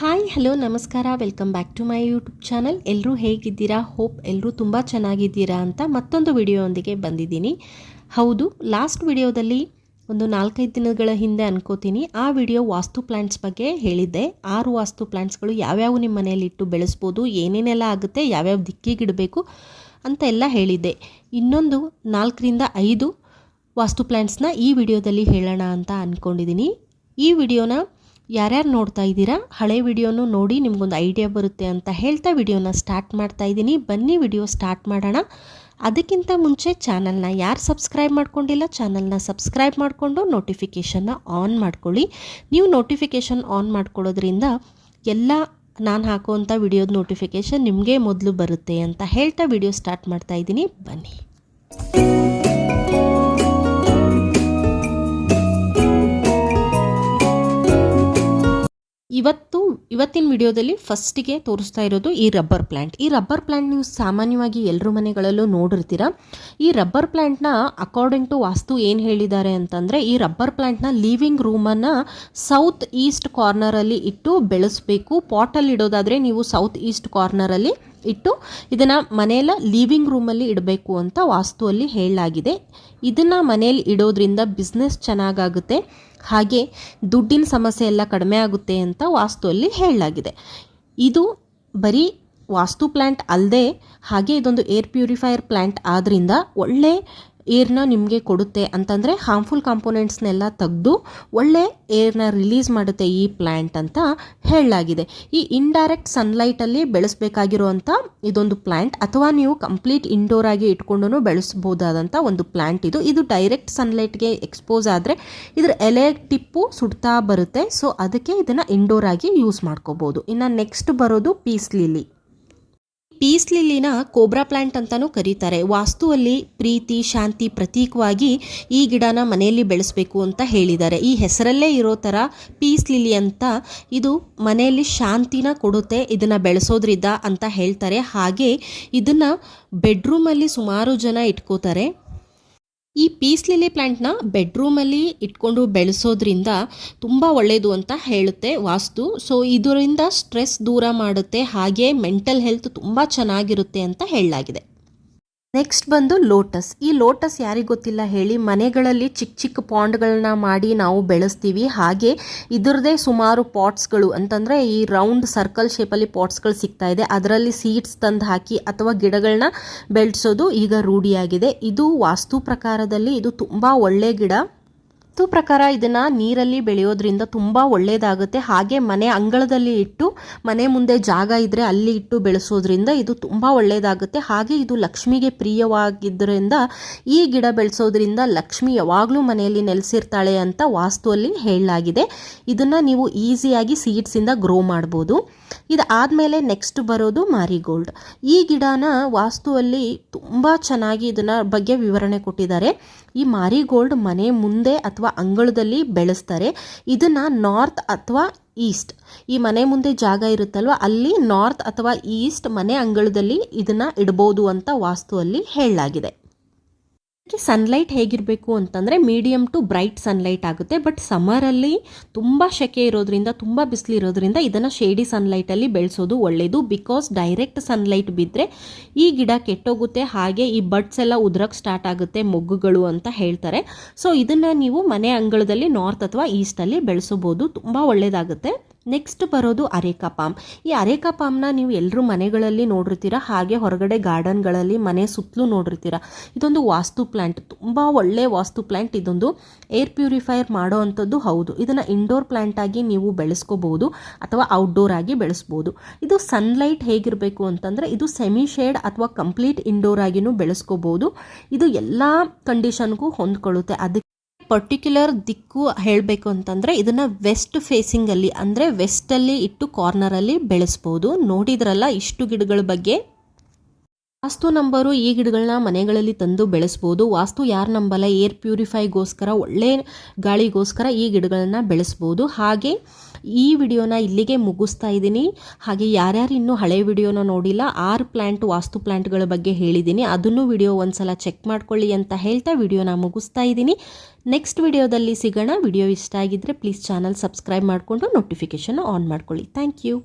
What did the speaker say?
Hi hello ನಮಸ್ಕಾರ, welcome back to my YouTube channel. ಎಲ್ಲರೂ ಹೇಗಿದ್ದೀರಾ? ಹೋಪ್ ಎಲ್ಲರೂ ತುಂಬ ಚೆನ್ನಾಗಿದ್ದೀರಾ ಅಂತ ಮತ್ತೊಂದು ವಿಡಿಯೋದೊಂದಿಗೆ ಬಂದಿದ್ದೀನಿ. ಹೌದು, ಲಾಸ್ಟ್ ವಿಡಿಯೋದಲ್ಲಿ ಒಂದು 4-5 ದಿನಗಳ ಹಿಂದೆ ಅನ್ಕೋತೀನಿ ಆ ವಿಡಿಯೋ ವಾಸ್ತು ಪ್ಲ್ಯಾಂಟ್ಸ್ ಬಗ್ಗೆ ಹೇಳಿದ್ದೆ. 6 ವಾಸ್ತು ಪ್ಲ್ಯಾಂಟ್ಸ್ಗಳು ಯಾವ್ಯಾವ ನಿಮ್ಮ ಮನೆಯಲ್ಲಿ ಇಟ್ಟು ಬೆಳೆಸ್ಬೋದು, ಏನೇನೆಲ್ಲ ಆಗುತ್ತೆ, ಯಾವ್ಯಾವ ದಿಕ್ಕಿಗಿಡಬೇಕು ಅಂತ ಎಲ್ಲ ಹೇಳಿದ್ದೆ. ಇನ್ನೊಂದು 4-5 ವಾಸ್ತು ಪ್ಲ್ಯಾಂಟ್ಸ್ನ ಈ ವಿಡಿಯೋದಲ್ಲಿ ಹೇಳೋಣ ಅಂತ ಅಂದ್ಕೊಂಡಿದ್ದೀನಿ. ಈ ವಿಡಿಯೋನ ಯಾರ್ಯಾರು ನೋಡ್ತಾ ಇದ್ದೀರಾ, ಹಳೆ ವಿಡಿಯೋನು ನೋಡಿ ನಿಮಗೊಂದು ಐಡಿಯಾ ಬರುತ್ತೆ ಅಂತ ಹೇಳ್ತಾ ವಿಡಿಯೋನ ಸ್ಟಾರ್ಟ್ ಮಾಡ್ತಾ ಇದ್ದೀನಿ. ಬನ್ನಿ ವಿಡಿಯೋ ಸ್ಟಾರ್ಟ್ ಮಾಡೋಣ. ಅದಕ್ಕಿಂತ ಮುಂಚೆ ಚಾನಲ್ನ ಯಾರು ಸಬ್ಸ್ಕ್ರೈಬ್ ಮಾಡ್ಕೊಂಡಿಲ್ಲ, ಚಾನಲ್ನ ಸಬ್ಸ್ಕ್ರೈಬ್ ಮಾಡಿಕೊಂಡು ನೋಟಿಫಿಕೇಷನ್ನ ಆನ್ ಮಾಡ್ಕೊಳ್ಳಿ. ನೀವು ನೋಟಿಫಿಕೇಷನ್ ಆನ್ ಮಾಡ್ಕೊಳ್ಳೋದ್ರಿಂದ ಎಲ್ಲ ನಾನು ಹಾಕುವಂಥ ವಿಡಿಯೋದ ನೋಟಿಫಿಕೇಷನ್ ನಿಮಗೆ ಮೊದಲು ಬರುತ್ತೆ ಅಂತ ಹೇಳ್ತಾ ವಿಡಿಯೋ ಸ್ಟಾರ್ಟ್ ಮಾಡ್ತಾ ಇದ್ದೀನಿ. ಬನ್ನಿ. ಇವತ್ತಿನ ವಿಡಿಯೋದಲ್ಲಿ ಫಸ್ಟಿಗೆ ತೋರಿಸ್ತಾ ಇರೋದು ಈ ರಬ್ಬರ್ ಪ್ಲ್ಯಾಂಟ್. ಈ ರಬ್ಬರ್ ಪ್ಲ್ಯಾಂಟ್ ನೀವು ಸಾಮಾನ್ಯವಾಗಿ ಎಲ್ಲರ ಮನೆಗಳಲ್ಲೂ ನೋಡಿರ್ತೀರ. ಈ ರಬ್ಬರ್ ಪ್ಲ್ಯಾಂಟ್ನ ಅಕಾರ್ಡಿಂಗ್ ಟು ವಾಸ್ತು ಏನು ಹೇಳಿದ್ದಾರೆ ಅಂತಂದರೆ, ಈ ರಬ್ಬರ್ ಪ್ಲ್ಯಾಂಟ್ನ ಲಿವಿಂಗ್ ರೂಮನ್ನು ಸೌತ್ ಈಸ್ಟ್ ಕಾರ್ನರಲ್ಲಿ ಇಟ್ಟು ಬೆಳೆಸಬೇಕು. ಪಾಟಲ್ಲಿ ಇಡೋದಾದರೆ ನೀವು ಸೌತ್ ಈಸ್ಟ್ ಕಾರ್ನರಲ್ಲಿ ಇಟ್ಟು ಇದನ್ನು ಮನೆಯಲ್ಲ ಲಿವಿಂಗ್ ರೂಮಲ್ಲಿ ಇಡಬೇಕು ಅಂತ ವಾಸ್ತುವಲ್ಲಿ ಹೇಳಲಾಗಿದೆ. ಇದನ್ನು ಮನೆಯಲ್ಲಿ ಇಡೋದ್ರಿಂದ ಬಿಸ್ನೆಸ್ ಚೆನ್ನಾಗಾಗುತ್ತೆ, ಹಾಗೆ ದುಡ್ಡಿನ ಸಮಸ್ಯೆ ಎಲ್ಲ ಕಡಿಮೆ ಆಗುತ್ತೆ ಅಂತ ವಾಸ್ತುವಲ್ಲಿ ಹೇಳಲಾಗಿದೆ. ಇದು ಬರೀ ವಾಸ್ತು ಪ್ಲ್ಯಾಂಟ್ ಅಲ್ಲದೆ ಹಾಗೆ ಇದೊಂದು ಏರ್ ಪ್ಯೂರಿಫೈಯರ್ ಪ್ಲ್ಯಾಂಟ್ ಆದ್ದರಿಂದ ಒಳ್ಳೆ ಏರ್ನ ನಿಮಗೆ ಕೊಡುತ್ತೆ. ಅಂತಂದರೆ ಹಾರ್ಮ್ಫುಲ್ ಕಾಂಪೋನೆಂಟ್ಸ್ನೆಲ್ಲ ತೆಗೆದು ಒಳ್ಳೆ ಏರ್ನ ರಿಲೀಸ್ ಮಾಡುತ್ತೆ ಈ ಪ್ಲ್ಯಾಂಟ್ ಅಂತ ಹೇಳಲಾಗಿದೆ. ಈ ಇಂಡೈರೆಕ್ಟ್ ಸನ್ಲೈಟಲ್ಲಿ ಬೆಳೆಸಬೇಕಾಗಿರುವಂಥ ಇದೊಂದು ಪ್ಲ್ಯಾಂಟ್, ಅಥವಾ ನೀವು ಕಂಪ್ಲೀಟ್ ಇಂಡೋರ್ ಆಗಿ ಇಟ್ಕೊಂಡು ಬೆಳೆಸ್ಬೋದಾದಂಥ ಒಂದು ಪ್ಲ್ಯಾಂಟ್ ಇದು ಡೈರೆಕ್ಟ್ ಸನ್ಲೈಟ್ಗೆ ಎಕ್ಸ್ಪೋಸ್ ಆದರೆ ಇದ್ರ ಎಲೆ ಟಿಪ್ಪು ಸುಡ್ತಾ ಬರುತ್ತೆ. ಸೊ ಅದಕ್ಕೆ ಇದನ್ನು ಇಂಡೋರ್ ಆಗಿ ಯೂಸ್ ಮಾಡ್ಕೋಬೋದು. ಇನ್ನು ನೆಕ್ಸ್ಟ್ ಬರೋದು ಪೀಸ್ ಲಿಲಿ. ಪೀಸ್ ಲಿಲಿನ ಕೋಬ್ರಾ ಪ್ಲ್ಯಾಂಟ್ ಅಂತಲೂ ಕರೀತಾರೆ. ವಾಸ್ತುವಲ್ಲಿ ಪ್ರೀತಿ ಶಾಂತಿ ಪ್ರತೀಕವಾಗಿ ಈ ಗಿಡನ ಮನೆಯಲ್ಲಿ ಬೆಳೆಸಬೇಕು ಅಂತ ಹೇಳಿದ್ದಾರೆ. ಈ ಹೆಸರಲ್ಲೇ ಇರೋ ಥರ ಪೀಸ್ ಲಿಲಿ ಅಂತ ಇದು ಮನೆಯಲ್ಲಿ ಶಾಂತಿನ ಕೊಡುತ್ತೆ ಇದನ್ನು ಬೆಳೆಸೋದ್ರಿಂದ ಅಂತ ಹೇಳ್ತಾರೆ. ಹಾಗೆ ಇದನ್ನು ಬೆಡ್ರೂಮಲ್ಲಿ ಸುಮಾರು ಜನ ಇಟ್ಕೋತಾರೆ. ಈ ಪೀಸ್ ಲಿಲಿ ಪ್ಲ್ಯಾಂಟ್ನ ಬೆಡ್ರೂಮಲ್ಲಿ ಇಟ್ಕೊಂಡು ಬೆಳೆಸೋದ್ರಿಂದ ತುಂಬ ಒಳ್ಳೆಯದು ಅಂತ ಹೇಳುತ್ತೆ ವಾಸ್ತು. ಸೊ ಇದರಿಂದ ಸ್ಟ್ರೆಸ್ ದೂರ ಮಾಡುತ್ತೆ, ಹಾಗೆ ಮೆಂಟಲ್ ಹೆಲ್ತ್ ತುಂಬ ಚೆನ್ನಾಗಿರುತ್ತೆ ಅಂತ ಹೇಳಲಾಗಿದೆ. ನೆಕ್ಸ್ಟ್ ಬಂದು ಲೋಟಸ್. ಈ ಲೋಟಸ್ ಯಾರಿಗೆ ಗೊತ್ತಿಲ್ಲ ಹೇಳಿ, ಮನೆಗಳಲ್ಲಿ ಚಿಕ್ಕ ಚಿಕ್ಕ ಪಾಂಡ್ಗಳನ್ನ ಮಾಡಿ ನಾವು ಬೆಳೆಸ್ತೀವಿ. ಹಾಗೆ ಇದರದೇ ಸುಮಾರು ಪಾಟ್ಸ್ಗಳು, ಅಂತಂದರೆ ಈ ರೌಂಡ್ ಸರ್ಕಲ್ ಶೇಪಲ್ಲಿ ಪಾಟ್ಸ್ಗಳು ಸಿಗ್ತಾ ಇದೆ. ಅದರಲ್ಲಿ ಸೀಡ್ಸ್ ತಂದು ಹಾಕಿ ಅಥವಾ ಗಿಡಗಳನ್ನ ಬೆಳೆಸೋದು ಈಗ ರೂಢಿಯಾಗಿದೆ. ಇದು ವಾಸ್ತು ಪ್ರಕಾರದಲ್ಲಿ ಇದು ತುಂಬ ಒಳ್ಳೆ ಗಿಡ. ವಾಸ್ತು ಪ್ರಕಾರ ಇದನ್ನು ನೀರಲ್ಲಿ ಬೆಳೆಯೋದ್ರಿಂದ ತುಂಬ ಒಳ್ಳೆಯದಾಗುತ್ತೆ. ಹಾಗೆ ಮನೆ ಅಂಗಳದಲ್ಲಿ ಇಟ್ಟು, ಮನೆ ಮುಂದೆ ಜಾಗ ಇದ್ದರೆ ಅಲ್ಲಿ ಇಟ್ಟು ಬೆಳೆಸೋದ್ರಿಂದ ಇದು ತುಂಬ ಒಳ್ಳೆಯದಾಗುತ್ತೆ. ಹಾಗೆ ಇದು ಲಕ್ಷ್ಮಿಗೆ ಪ್ರಿಯವಾಗಿದ್ದರಿಂದ ಈ ಗಿಡ ಬೆಳೆಸೋದ್ರಿಂದ ಲಕ್ಷ್ಮಿ ಯಾವಾಗಲೂ ಮನೆಯಲ್ಲಿ ನೆಲೆಸಿರ್ತಾಳೆ ಅಂತ ವಾಸ್ತುವಲ್ಲಿ ಹೇಳಲಾಗಿದೆ. ಇದನ್ನು ನೀವು ಈಸಿಯಾಗಿ ಸೀಡ್ಸಿಂದ ಗ್ರೋ ಮಾಡ್ಬೋದು. ಇದಾದಮೇಲೆ ನೆಕ್ಸ್ಟ್ ಬರೋದು ಮಾರಿಗೋಲ್ಡ್. ಈ ಗಿಡನ ವಾಸ್ತುವಲ್ಲಿ ತುಂಬ ಚೆನ್ನಾಗಿ ಇದನ್ನ ಬಗ್ಗೆ ವಿವರಣೆ ಕೊಟ್ಟಿದ್ದಾರೆ. ಈ ಮಾರಿಗೋಲ್ಡ್ ಮನೆ ಮುಂದೆ ಅಥವಾ ಅಂಗಳದಲ್ಲಿ ಬೆಳೆಸ್ತಾರೆ. ಇದನ್ನು ನಾರ್ತ್ ಅಥವಾ ಈಸ್ಟ್, ಈ ಮನೆ ಮುಂದೆ ಜಾಗ ಇರುತ್ತಲ್ವ ಅಲ್ಲಿ ನಾರ್ತ್ ಅಥವಾ ಈಸ್ಟ್ ಮನೆ ಅಂಗಳದಲ್ಲಿ ಇದನ್ನು ಇಡ್ಬೋದು ಅಂತ ವಾಸ್ತುವಲ್ಲಿ ಹೇಳಲಾಗಿದೆ. ಸನ್ಲೈಟ್ ಹೇಗಿರಬೇಕು ಅಂತಂದರೆ ಮೀಡಿಯಮ್ ಟು ಬ್ರೈಟ್ ಸನ್ಲೈಟ್ ಆಗುತ್ತೆ. ಬಟ್ ಸಮ್ಮರಲ್ಲಿ ತುಂಬ ಸೆಕೆ ಇರೋದ್ರಿಂದ, ತುಂಬ ಬಿಸಿಲು ಇರೋದ್ರಿಂದ ಇದನ್ನು ಶೇಡಿ ಸನ್ಲೈಟಲ್ಲಿ ಬೆಳೆಸೋದು ಒಳ್ಳೆಯದು. ಬಿಕಾಸ್ ಡೈರೆಕ್ಟ್ ಸನ್ಲೈಟ್ ಬಿದ್ದರೆ ಈ ಗಿಡ ಕೆಟ್ಟೋಗುತ್ತೆ, ಹಾಗೆ ಈ ಬಡ್ಸ್ ಎಲ್ಲ ಉದ್ರಕ್ಕೆ ಸ್ಟಾರ್ಟ್ ಆಗುತ್ತೆ, ಮೊಗ್ಗುಗಳು ಅಂತ ಹೇಳ್ತಾರೆ. ಸೊ ಇದನ್ನು ನೀವು ಮನೆ ಅಂಗಳದಲ್ಲಿ ನಾರ್ತ್ ಅಥವಾ ಈಸ್ಟಲ್ಲಿ ಬೆಳೆಸಬಹುದು, ತುಂಬ ಒಳ್ಳೆಯದಾಗುತ್ತೆ. ನೆಕ್ಸ್ಟ್ ಬರೋದು ಅರೇಕಾ ಪಾಮ್. ಈ ಅರೇಕಾ ಪಾಮ್ನ ನೀವು ಎಲ್ಲರೂ ಮನೆಗಳಲ್ಲಿ ನೋಡಿರ್ತೀರ, ಹಾಗೆ ಹೊರಗಡೆ ಗಾರ್ಡನ್ಗಳಲ್ಲಿ ಮನೆ ಸುತ್ತಲೂ ನೋಡಿರ್ತೀರ. ಇದೊಂದು ವಾಸ್ತು ಪ್ಲ್ಯಾಂಟ್, ತುಂಬ ಒಳ್ಳೆ ವಾಸ್ತು ಪ್ಲ್ಯಾಂಟ್. ಇದೊಂದು ಏರ್ ಪ್ಯೂರಿಫೈಯರ್ ಮಾಡೋ ಅಂಥದ್ದು ಹೌದು. ಇದನ್ನು ಇಂಡೋರ್ ಪ್ಲ್ಯಾಂಟ್ ಆಗಿ ನೀವು ಬೆಳೆಸ್ಕೋಬಹುದು ಅಥವಾ ಔಟ್ಡೋರ್ ಆಗಿ ಬೆಳೆಸ್ಬೋದು. ಇದು ಸನ್ಲೈಟ್ ಹೇಗಿರಬೇಕು ಅಂತಂದರೆ ಇದು ಸೆಮಿ ಶೇಡ್ ಅಥವಾ ಕಂಪ್ಲೀಟ್ ಇಂಡೋರ್ ಆಗಿನೂ ಬೆಳೆಸ್ಕೋಬಹುದು. ಇದು ಎಲ್ಲ ಕಂಡೀಷನ್ಗೂ ಹೊಂದ್ಕೊಳ್ಳುತ್ತೆ. ಅದಕ್ಕೆ ಪರ್ಟಿಕ್ಯುಲರ್ ದಿಕ್ಕು ಹೇಳಬೇಕು ಅಂತಂದರೆ ಇದನ್ನು ವೆಸ್ಟ್ ಫೇಸಿಂಗಲ್ಲಿ, ಅಂದರೆ ವೆಸ್ಟಲ್ಲಿ ಇಟ್ಟು ಕಾರ್ನರಲ್ಲಿ ಬೆಳೆಸ್ಬೋದು. ನೋಡಿದ್ರಲ್ಲ ಇಷ್ಟು ಗಿಡಗಳ ಬಗ್ಗೆ. ವಾಸ್ತು ನಂಬರು ಈ ಗಿಡಗಳನ್ನ ಮನೆಗಳಲ್ಲಿ ತಂದು ಬೆಳೆಸ್ಬೋದು. ವಾಸ್ತು ಯಾರು ನಂಬಲ್ಲ, ಏರ್ ಪ್ಯೂರಿಫೈಗೋಸ್ಕರ, ಒಳ್ಳೆ ಗಾಳಿಗೋಸ್ಕರ ಈ ಗಿಡಗಳನ್ನ ಬೆಳೆಸ್ಬೋದು. ಹಾಗೆ ಈ ವಿಡಿಯೋನ ಇಲ್ಲಿಗೆ ಮುಗಿಸ್ತಾ ಇದ್ದೀನಿ. ಹಾಗೆ ಯಾರ್ಯಾರು ಇನ್ನೂ ಹಳೆ ವಿಡಿಯೋನ ನೋಡಿಲ್ಲ, 6 ಪ್ಲ್ಯಾಂಟ್ ವಾಸ್ತು ಪ್ಲ್ಯಾಂಟ್ಗಳ ಬಗ್ಗೆ ಹೇಳಿದ್ದೀನಿ, ಅದನ್ನು ವಿಡಿಯೋ ಒಂದ್ಸಲ ಚೆಕ್ ಮಾಡ್ಕೊಳ್ಳಿ ಅಂತ ಹೇಳ್ತಾ ವಿಡಿಯೋನ ಮುಗಿಸ್ತಾ ಇದ್ದೀನಿ. ನೆಕ್ಸ್ಟ್ ವಿಡಿಯೋದಲ್ಲಿ ಸಿಗೋಣ. ವಿಡಿಯೋ ಇಷ್ಟ ಆಗಿದ್ದರೆ ಪ್ಲೀಸ್ ಚಾನಲ್ ಸಬ್ಸ್ಕ್ರೈಬ್ ಮಾಡಿಕೊಂಡು ನೋಟಿಫಿಕೇಷನ್ ಆನ್ ಮಾಡ್ಕೊಳ್ಳಿ. Thank you.